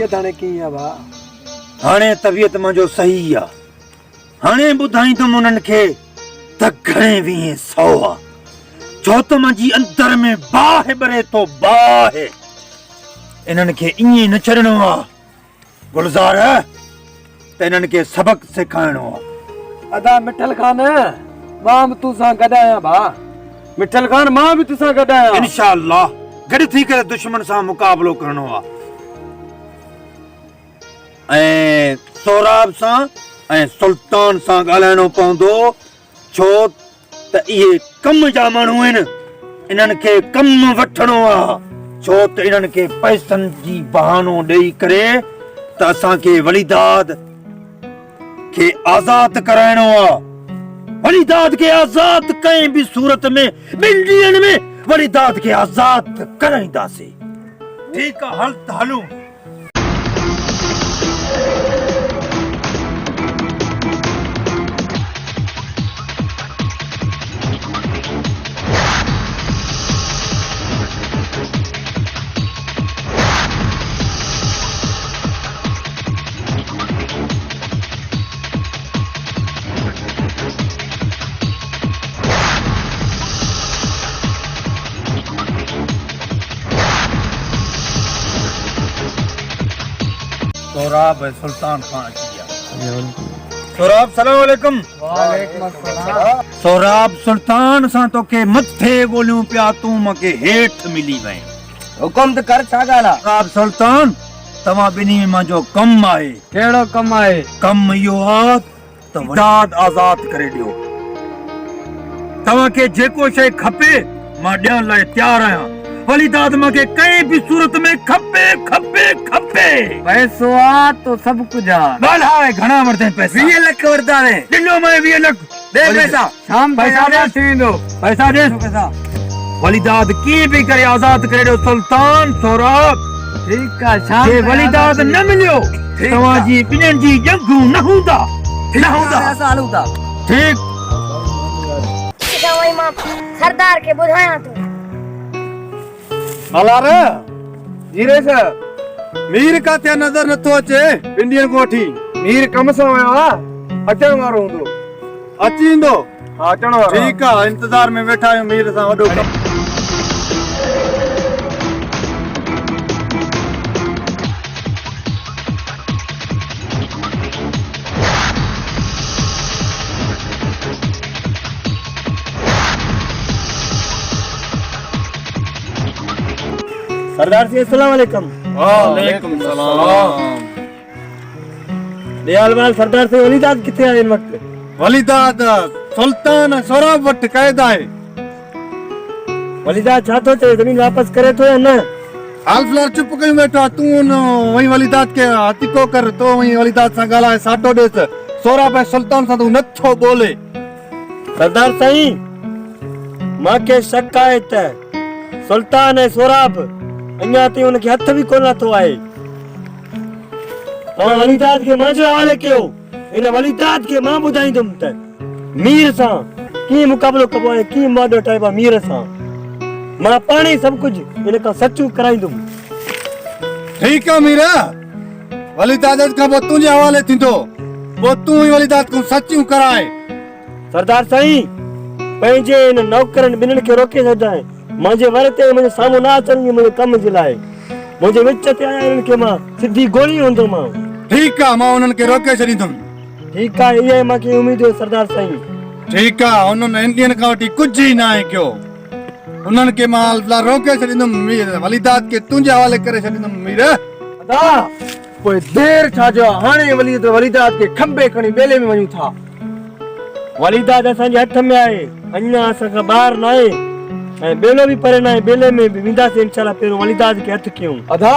तबीयत हाणे कीअं आहे भाउ? हाणे तबीयत मुंहिंजो सही आहे। हाणे ॿुधाईंदुमि उन्हनि खे त घणे वीह सौ आहे, छो त मुंहिंजी अंदर में बाहि ॿरे थो बाहि। इन्हनि खे ईअं न छॾणो आहे गुलज़ार, त इन्हनि खे सबक सेखारिणो आहे। अदा मिठल खान, मां बि तोसां गॾु आहियां भाउ। मिठल खान, मां बि तोसां गॾु आहियां। इंशाअल्लाह गॾु थी करे दुश्मन सां मुक़ाबलो करणो आहे, ऐं सोराब सां ऐं सुल्तान सां ॻाल्हाइणो पवंदो, छो त इहे कम जा माण्हू आहिनि। इन्हनि खे कम वठणो आहे, छो त इन्हनि खे पैसनि जी बहानो ॾेई करे त असांखे वलीदाद खे आज़ाद कराइणो आहे। वलीदाद खे आज़ाद कंहिं बि सूरत में 2 ॾींहंनि में वलीदाद खे आज़ाद कराईंदासीं। ठीकु आहे, हल त हलूं। सोराब सुल्तान खान अची विया। सोराब सलाम अलैकुम। वालेकुम अस्सलाम। सोराब सुल्तान सां तोखे मथे ॻोल्हियूं पिया, तूं मूंखे हेठि मिली वएं। हुकुम त कर, छा ॻाल्हि आहे? सोराब सुल्तान, तव्हां ॿिन्ही में मुंहिंजो कमु आहे। कहिड़ो कमु आहे? कमु इहो आहे त वलीदाद आज़ाद करे ॾियो। तव्हांखे जेको शइ खपे मां ॾियण लाइ तयारु आहियां। वलीदाद मूंखे कंहिं बि सूरत में खपे खपे खपे। पैसो आ तो सब कुछ आ। ॻाल्हाए, घणा वरते पैसा? 20 लख वरता ने। ॾिनो मैं 20 लख। दे पैसा। शाम पैसा पैसा दे। थी वेंदो। पैसा दे। पैसा वलीदाद कीअं बि करे आज़ाद करे ॾियो सुल्तान सोराब। ठीक आहे, शाम जे वलीदाद न मिलियो तव्हांजी ॿिन्हिनि जी जंगूं न हूंदा, न हूंदा। असां हलूं था। ठीक। वही मां सरदार के ॿुधायां थो। मलार धीरे से। मीर काथे नज़र नथो अचे। इंडियन को वठी मीर कम सां वियो आहे, अचण वारो हूंदो। अची ईंदो? हा, अचण वारो। ठीक आहे, इंतजार में वेठा आहियूं मीर सां वॾो कमु। सरदार जी अस्सलाम वालेकुम। वालेकुम सलाम। दयालवाल सरदार से वलीदाद किथे आहे इन वक्त? वलीदाद सुल्तान सोराब वटि क़ैद आहे। वलीदाद छा थो चए, ज़मीन वापस करे थो या न? हाल फिलहाल चुप कयूं वेठो। तूं वही वलीदाद खे हथिको कर, तो वही वलीदाद सां ॻाल्हाए, साटो ॾेसि। सोराब ऐं सुल्तान सां तूं नथो ॿोले। सरदार साईं, मांखे शक आहे त सुल्तान ऐं सोराब अञा ताईं उनखे हथ बि कोन लाथो आहे। तव्हां वलीदाद खे मुंहिंजे हवाले कयो। इन वलीदाद खे मां ॿुधाईंदुमि त मीर सां कीअं मुक़ाबिलो कबो आहे, कीअं मॉडल टाइप आहे मीर सां। मां पाण ई सभु कुझु इन खां सचू कराईंदुमि। ठीक आहे मीर, वलीदाद खां पोइ तुंहिंजे हवाले थींदो, पोइ तूं ई वलीदाद खां सचियूं कराए। सरदार साईं, पंहिंजे इन नौकरनि ॿिन्हिनि खे रोके छॾाए। मुंहिंजे वर ते मुंहिंजे साम्हूं न अचनि मुंहिंजे कम जे लाइ। मुंहिंजे विच ते आया इन्हनि खे मां सिधी गोली हूंदोमांव। ठीक आहे, मां उन्हनि खे रोके छॾींदुमि। ठीक आहे, इहा मूंखे उमेद हो सरदार साईं। ठीक आहे, उन्हनि इंडियन खां वठी कुझु ई न आहे कयो। उन्हनि खे मां हाल फिलहाल रोके छॾींदुमि। मीर वलीदाद खे तुंहिंजे हवाले करे छॾींदुमि। मीर अदा पोइ देर छा जो, हाणे वलीदाद खे खंबे खणी बेले में वञूं था। वलीदाद असांजे हथ में आहे, अञा असांखां ॿाहिरि न आहे ऐं बेलो बि परे न आहे। बेले में बि वेंदासीं इंशाल्लाह। पहिरियों वलीदाद खे हथ कयूं। अदा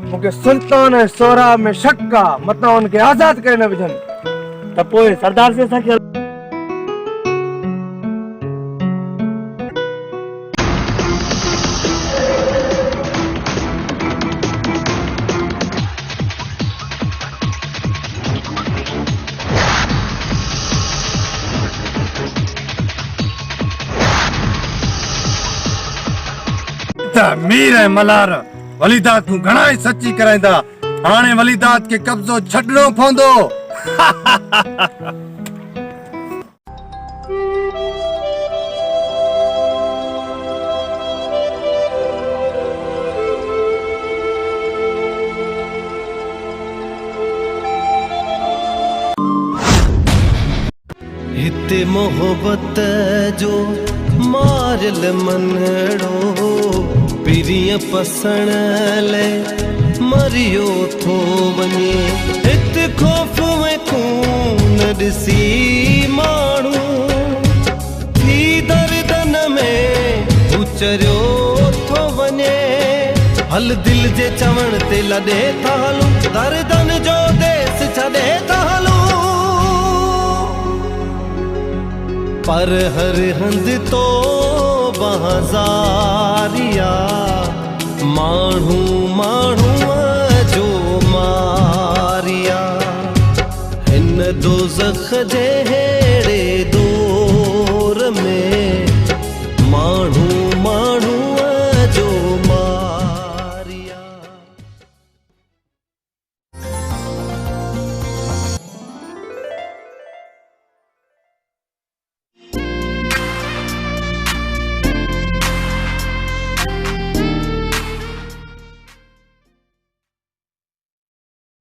मूंखे सुल्तान ऐं सोराब में शक आहे, मतां उनखे आज़ाद करे न विझनि त पोइ सरदार से असांखे मीर ऐं मलार वलीदाद को घणा ई सची कराईंदा, हाणे वलीदाद खे कब्ज़ो छॾणो पवंदो। हिते मोहब्बत जो मारल मनड़ो पिरिय पसण ले मरियो थो वञे। हिते खौफ में खून ॾिसी माण्हू थी दर्दन में उचरियो थो वञे। हल दिल जे चवण ते लॾे था हलूं, दर्दन जो देस छॾे था हलूं। पर हर हंध तो बहज़ारिया माण्हू माण्हू जो मारिया। हिन दोज़ख जे